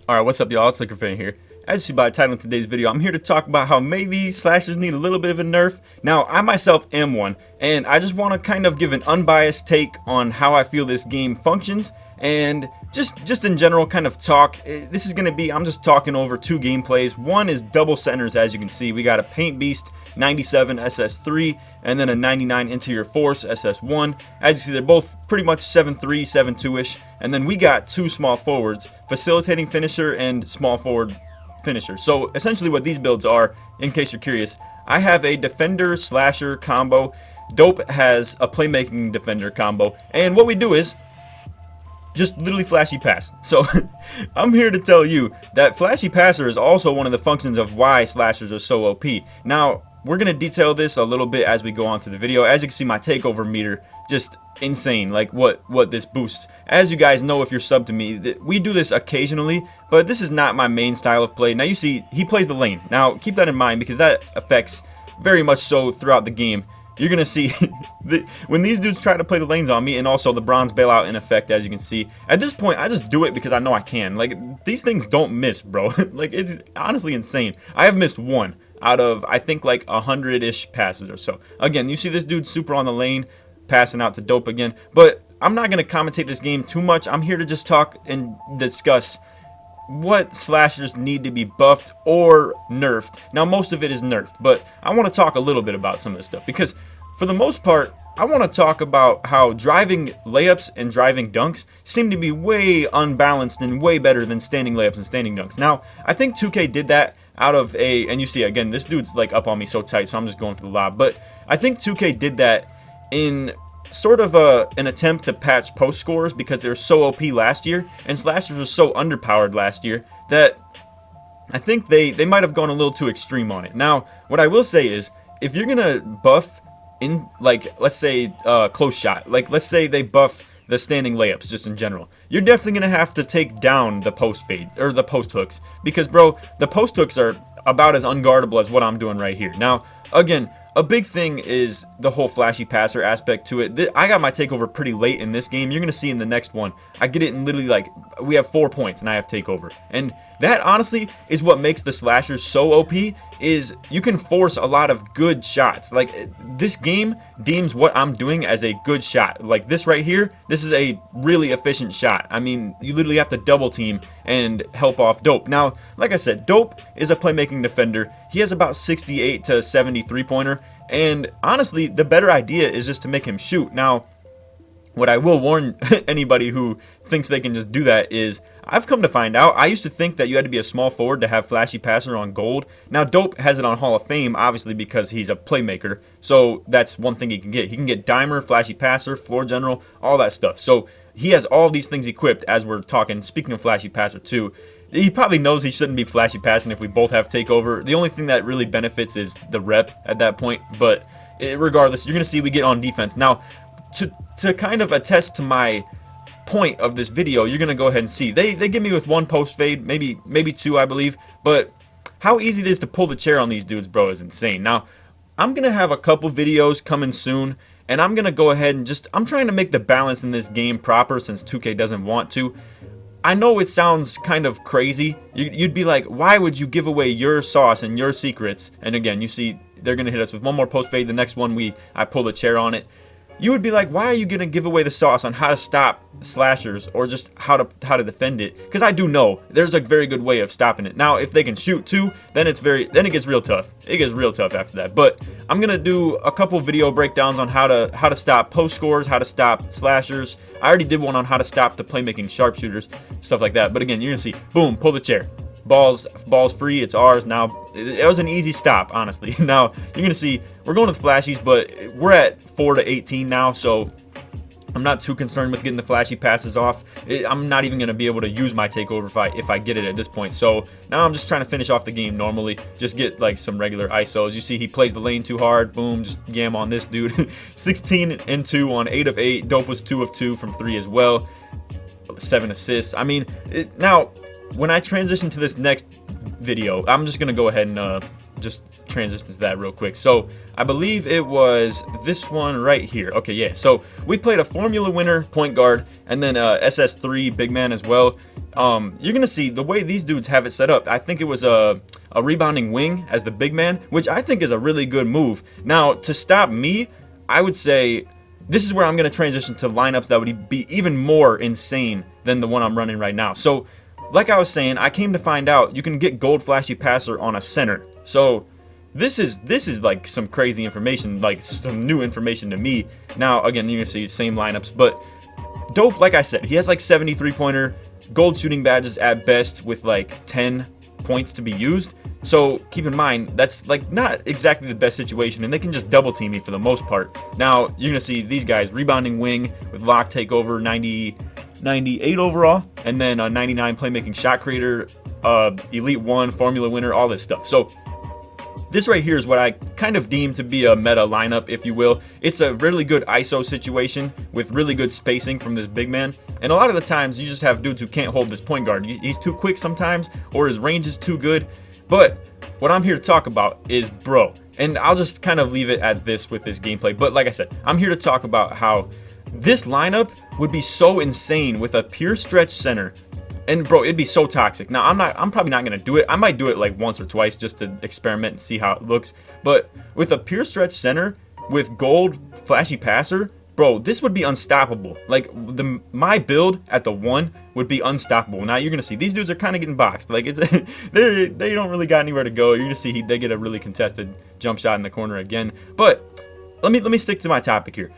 Alright, what's up y'all, it's LakerFan here. As you see by the title of today's video, I'm here to talk about how maybe slashers need a little bit of a nerf. Now, I myself am one, and I just want to kind of give an unbiased take on how I feel this game functions, and just in general kind of talk. This is going to be, I'm just talking over two gameplays. One is double centers, as you can see. We got a Paint Beast 97 SS3, and then a 99 Interior Force SS1. As you see, they're both pretty much 7'3", 7'2"-ish. And then we got two small forwards, Facilitating Finisher and Small Forward Finisher. So essentially what these builds are, in case you're curious, I have a Defender Slasher combo. Dope has a Playmaking Defender combo. And what we do is just literally flashy pass. So I'm here to tell you that flashy passer is also one of the functions of why slashers are so OP. Now, we're going to detail this a little bit as we go on through the video. As you can see, my takeover meter, just insane, like what this boosts. As you guys know, if you're subbed to me, we do this occasionally, but this is not my main style of play. Now you see, he plays the lane. Now keep that in mind, because that affects very much so throughout the game. You're going to see when these dudes try to play the lanes on me, and also the bronze bailout in effect, as you can see. At this point, I just do it because I know I can. Like, these things don't miss, bro. Like, it's honestly insane. I have missed one out of, I think, like 100-ish passes or so. Again, you see this dude super on the lane, passing out to Dope again. But I'm not going to commentate this game too much. I'm here to just talk and discuss what slashers need to be buffed or nerfed. Now, most of it is nerfed, but I want to talk a little bit about some of this stuff, because for the most part, I want to talk about how driving layups and driving dunks seem to be way unbalanced and way better than standing layups and standing dunks. Now, I think 2K did that out of a, and you see again, this dude's like up on me so tight, so I'm just going for the lob, but I think 2K did that in sort of an attempt to patch post scores, because they were so OP last year and slashers were so underpowered last year that I think they might have gone a little too extreme on it. Now, what I will say is, if you're gonna buff in, like, let's say close shot, like let's say they buff the standing layups just in general, you're definitely gonna have to take down the post fade or the post hooks, because bro, the post hooks are about as unguardable as what I'm doing right here. Now, again, a big thing is the whole flashy passer aspect to it. I got my takeover pretty late in this game. You're going to see in the next one, I get it in literally, like, we have 4 points and I have takeover. And that honestly is what makes the slashers so OP, is you can force a lot of good shots. Like, this game deems what I'm doing as a good shot. Like this right here, this is a really efficient shot. I mean, you literally have to double team and help off Dope. Now, like I said, Dope is a playmaking defender. He has about 68 to 73 pointer. And honestly, the better idea is just to make him shoot. Now, what I will warn anybody who thinks they can just do that is, I've come to find out, I used to think that you had to be a small forward to have flashy passer on gold. Now, Dope has it on Hall of Fame, obviously, because he's a playmaker. So that's one thing he can get. He can get dimer, flashy passer, floor general, all that stuff. So he has all these things equipped as we're talking. Speaking of flashy passer too, he probably knows he shouldn't be flashy passing if we both have takeover. The only thing that really benefits is the rep at that point. But regardless, you're going to see we get on defense. Now, to kind of attest to my point of this video, you're going to go ahead and see. They get me with one post fade, maybe two, I believe. But how easy it is to pull the chair on these dudes, bro, is insane. Now, I'm going to have a couple videos coming soon, and I'm going to go ahead and I'm trying to make the balance in this game proper, since 2K doesn't want to. I know it sounds kind of crazy. You'd be like, why would you give away your sauce and your secrets? And again, you see they're going to hit us with one more post fade. The next one, I pull the chair on it. You would be like, why are you going to give away the sauce on how to stop slashers, or just how to defend it? Because I do know there's a very good way of stopping it. Now, if they can shoot too, then it gets real tough. It gets real tough after that. But I'm going to do a couple video breakdowns on how to stop post scores, how to stop slashers. I already did one on how to stop the playmaking sharpshooters, stuff like that. But again, you're going to see, boom, pull the chair. Balls free, it's ours. Now, it was an easy stop, honestly. Now, you're going to see, we're going with flashies, but we're at 4 to 18 now, so I'm not too concerned with getting the flashy passes off. I'm not even going to be able to use my takeover if I get it at this point. So now I'm just trying to finish off the game normally, just get like some regular ISOs. You see he plays the lane too hard, boom, just yam on this dude. 16 and 2 on 8 of 8. Dope was 2 of 2 from 3 as well. 7 assists. I mean, now when I transition to this next video, I'm just going to go ahead and just transition to that real quick. So I believe it was this one right here. Okay, yeah. So we played a Formula winner point guard and then SS3 big man as well. You're gonna see the way these dudes have it set up. I think it was a rebounding wing as the big man, which I think is a really good move. Now to stop me, I would say this is where I'm gonna transition to lineups that would be even more insane than the one I'm running right now. So like I was saying, I came to find out you can get gold flashy passer on a center. So this is like some crazy information, like some new information to me. Now again, you're gonna see the same lineups, but dope. Like I said, he has like 73-pointer, gold shooting badges at best with like 10 points to be used. So keep in mind that's like not exactly the best situation, and they can just double team me for the most part. Now you're gonna see these guys rebounding wing with lock takeover, 98 overall, and then a 99 playmaking shot creator, elite 1 formula winner, all this stuff. So this right here is what I kind of deem to be a meta lineup, if you will. It's a really good ISO situation with really good spacing from this big man. And a lot of the times you just have dudes who can't hold this point guard. He's too quick sometimes, or his range is too good. But what I'm here to talk about is bro. And I'll just kind of leave it at this with this gameplay. But like I said, I'm here to talk about how this lineup would be so insane with a pure stretch center. And bro, it'd be so toxic. Now I'm probably not gonna do it. I might do it like once or twice just to experiment and see how it looks. But with a pure stretch center with gold flashy passer, bro, this would be unstoppable. Like my build at the 1 would be unstoppable. Now you're gonna see these dudes are kind of getting boxed. Like it's they don't really got anywhere to go. You're gonna see they get a really contested jump shot in the corner again. But let me stick to my topic here.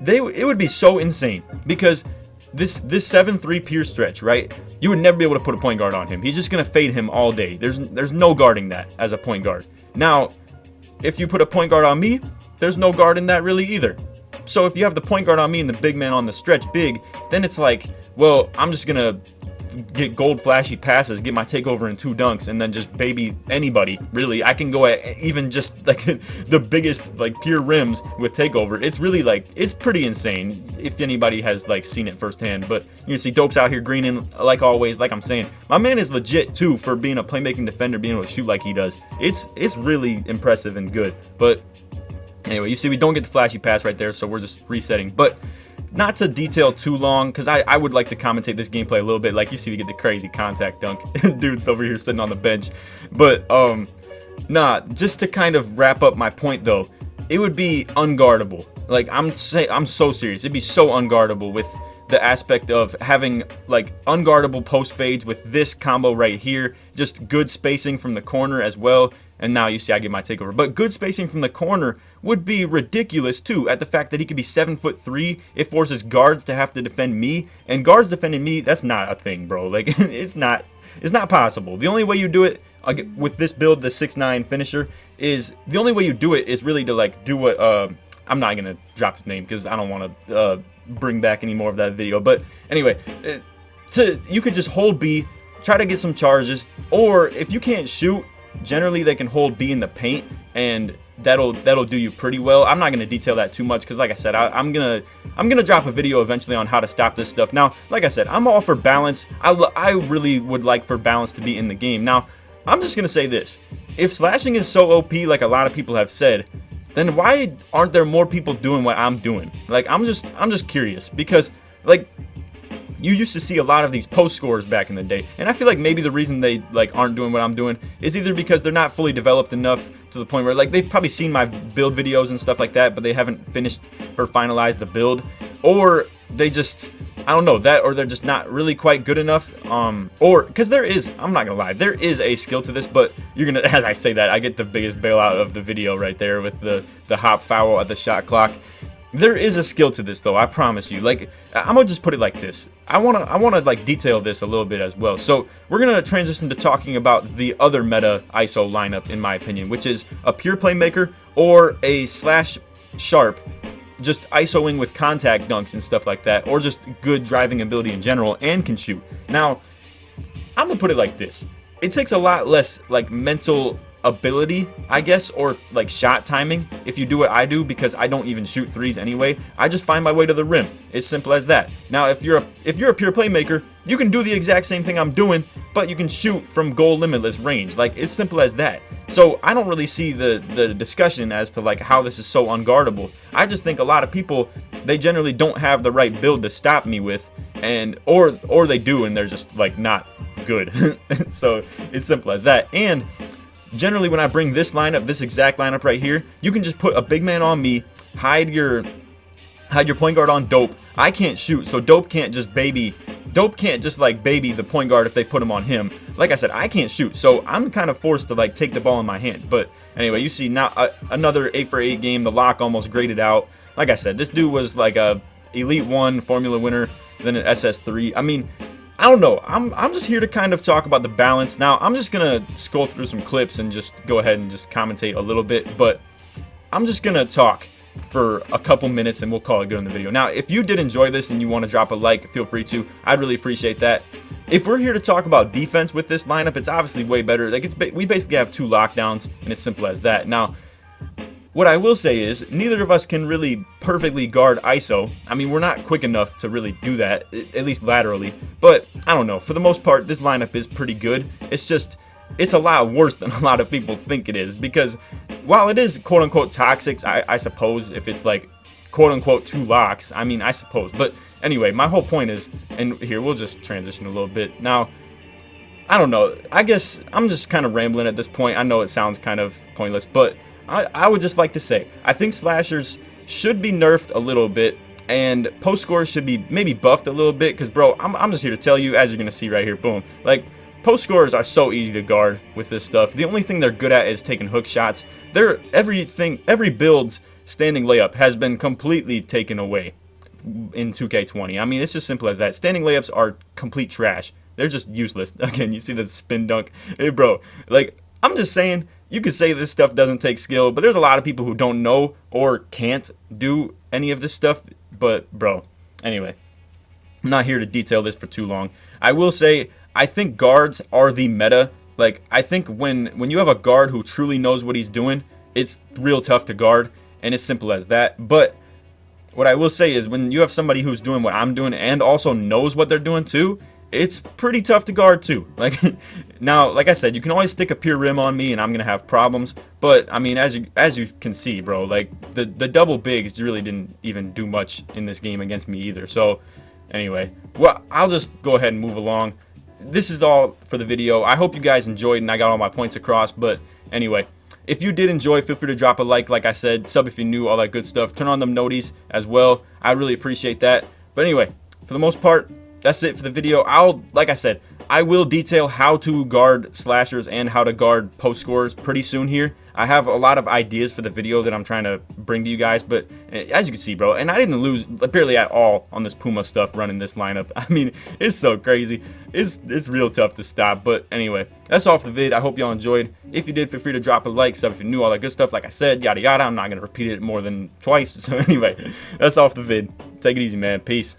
It would be so insane because this 7-3 pure stretch, right? You would never be able to put a point guard on him. He's just gonna fade him all day. There's no guarding that as a point guard. Now, if you put a point guard on me, there's no guarding that really either. So if you have the point guard on me and the big man on the stretch big, then it's like, well, I'm just gonna get gold flashy passes, get my takeover in 2 dunks, and then just baby anybody. Really, I can go at even just like the biggest like pure rims with takeover. It's really like, it's pretty insane if anybody has like seen it firsthand. But you can see Dope's out here greening like always. Like I'm saying, my man is legit too for being a playmaking defender, being able to shoot like he does. It's really impressive and good. But anyway, you see we don't get the flashy pass right there, so we're just resetting. But not to detail too long, because I would like to commentate this gameplay a little bit. Like you see we get the crazy contact dunk. Dude's over here sitting on the bench. But nah, just to kind of wrap up my point though, it would be unguardable. Like I'm so serious. It'd be so unguardable with the aspect of having like unguardable post fades with this combo right here. Just good spacing from the corner as well. And now you see I get my takeover. But good spacing from the corner would be ridiculous too, at the fact that he could be 7'3". It forces guards to have to defend me, and guards defending me, that's not a thing, bro. Like it's not possible. The only way you do it with this build, the 6'9" finisher, is the only way you do it is really to like do what I'm not gonna drop his name because I don't want to bring back any more of that video. But anyway, you could just hold B, try to get some charges, or if you can't shoot, generally they can hold B in the paint, and that'll do you pretty well. I'm not gonna detail that too much because, like I said, I'm gonna drop a video eventually on how to stop this stuff. Now, like I said, I'm all for balance. I really would like for balance to be in the game. Now, I'm just gonna say this: if slashing is so OP, like a lot of people have said, then why aren't there more people doing what I'm doing? Like I'm just curious, because like you used to see a lot of these post scorers back in the day, and I feel like maybe the reason they like aren't doing what I'm doing is either because they're not fully developed enough to the point where like they've probably seen my build videos and stuff like that, but they haven't finished or finalized the build, or they just, I don't know, that, or they're just not really quite good enough, or because there is, I'm not gonna lie, there is a skill to this, but you're gonna, as I say that, I get the biggest bailout of the video right there with the hop foul at the shot clock. There is a skill to this though, I promise you. Like, I'm gonna just put it like this. I wanna like detail this a little bit as well. So we're gonna transition to talking about the other meta ISO lineup, in my opinion, which is a pure playmaker or a slash sharp, just ISOing with contact dunks and stuff like that, or just good driving ability in general and can shoot. Now, I'm gonna put it like this. It takes a lot less like mental ability, I guess, or like shot timing if you do what I do, because I don't even shoot threes anyway. I just find my way to the rim. It's simple as that. Now, if you're a pure playmaker, you can do the exact same thing I'm doing, but you can shoot from goal limitless range. Like, it's simple as that. So I don't really see the discussion as to like how this is so unguardable. I just think a lot of people, they generally don't have the right build to stop me with, and or they do and they're just like not good. So it's simple as that. And generally when I bring this lineup, this exact lineup right here, you can just put a big man on me, hide your point guard on Dope. I can't shoot, so Dope can't just like baby the point guard if they put him on him. Like I said, I can't shoot, so I'm kind of forced to like take the ball in my hand. But anyway, you see now another 8 for 8 game. The lock almost graded out. Like I said, this dude was like a Elite 1 Formula winner, then an SS3. I mean, I don't know. I'm just here to kind of talk about the balance. Now, I'm just going to scroll through some clips and just go ahead and just commentate a little bit. But I'm just going to talk for a couple minutes and we'll call it good on the video. Now, if you did enjoy this and you want to drop a like, feel free to. I'd really appreciate that. If we're here to talk about defense with this lineup, it's obviously way better. Like we basically have 2 lockdowns and it's simple as that. Now, what I will say is neither of us can really perfectly guard ISO. I mean, we're not quick enough to really do that, at least laterally. But I don't know. For the most part, this lineup is pretty good. It's just, it's a lot worse than a lot of people think it is, because while it is quote unquote toxic, I suppose, if it's like quote unquote 2 locks, I mean, I suppose. But anyway, my whole point is, and here we'll just transition a little bit. Now, I don't know, I guess I'm just kind of rambling at this point. I know it sounds kind of pointless, but I would just like to say, I think slashers should be nerfed a little bit, and post scores should be maybe buffed a little bit, because bro, I'm just here to tell you, as you're gonna see right here, boom, like post scores are so easy to guard with this stuff. The only thing they're good at is taking hook shots. Every build's standing layup has been completely taken away in 2K20. I mean, it's just simple as that. Standing layups are complete trash. They're just useless. Again, you see the spin dunk. Hey bro, like, I'm just saying, you could say this stuff doesn't take skill, but there's a lot of people who don't know or can't do any of this stuff. But bro, anyway, I'm not here to detail this for too long. I will say, I think guards are the meta. Like, I think when you have a guard who truly knows what he's doing, it's real tough to guard, and it's simple as that. But what I will say is, when you have somebody who's doing what I'm doing and also knows what they're doing too, it's pretty tough to guard too. Like, now, like I said, you can always stick a pure rim on me and I'm gonna have problems. But I mean, as you can see, bro, like the double bigs really didn't even do much in this game against me either. So anyway, well, I'll just go ahead and move along. This is all for the video. I hope you guys enjoyed and I got all my points across. But anyway, if you did enjoy, feel free to drop a like I said, sub if you're new, all that good stuff. Turn on them noties as well. I really appreciate that. But anyway, for the most part, that's it for the video. Like I said, I will detail how to guard slashers and how to guard post scores pretty soon here. I have a lot of ideas for the video that I'm trying to bring to you guys, but as you can see, bro, and I didn't lose barely at all on this Puma stuff running this lineup. I mean, it's so crazy. It's real tough to stop. But anyway, that's all for the vid. I hope y'all enjoyed. If you did, feel free to drop a like, sub if you're new, all that good stuff. Like I said, yada yada. I'm not gonna repeat it more than twice. So anyway, that's all for the vid. Take it easy, man. Peace.